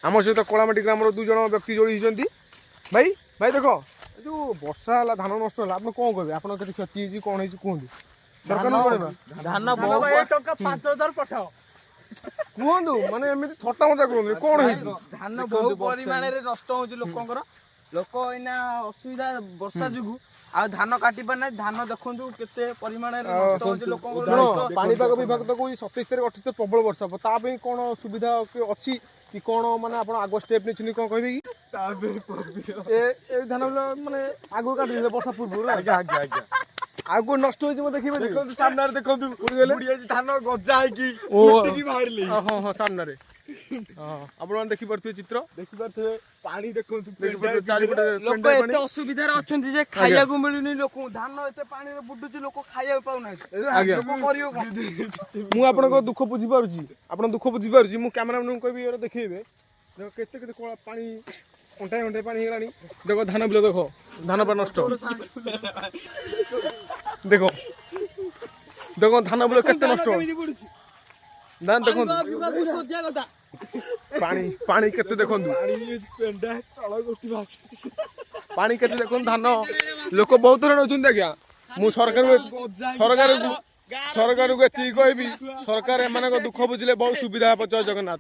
आम सहित कलामाटी ग्राम दुई जन व्यक्ति जोड़ी होती भाई भाई देख जो वर्षा है धान नष्ट है आप कौन कहे आप क्षति होती कौन कहूँ सरकार धान 5,000 पठाओ कहतु माने एमती थट्टा मजा कहते कौन धान बहु परिमाण नष्ट हो लोक लोक इना असुविधा वर्षा जुगु आ धान काटी पार ना धान देखु केते परिमाण नष्ट हो लोक पाणीपाग विभाग तो कोई 27 तारीख 28 प्रबल वर्षा हम ताप कौन सुविधा अच्छी कि कौन माने आप आग स्टेप नहीं कौन कहे कि धान माने आग काटी वर्षा पूर्व आगु नष्ट हो देखिए देखो सामने देखो धान गजा है हाँ हाँ सामने आप देखी पारे चित्र देखी पारे पानी देखो लोक एते असुविधा अच्छे जे खाया को मिलुनी लोक धान एते पानी रे बुडुची लोक खाया पाउना मु आपन दुख बुझी पारुची आपन दुख बुझी पारुची मु कैमरामैन को कहबी देखिबे केते केते कोला पानी घंटाए घंटाए पानी हेलानी देखो धान बिल देखो धान पर नष्ट देखो देखो धान बिल केते नष्ट धान देखो पानी पानी केते देखो पानी केते देखो धान लोक बहुत रण होचुन आज्ञा मु सरकार को एति कहबी सरकार एमानक दुख बुझिले बहुत सुविधा जय जगन्नाथ।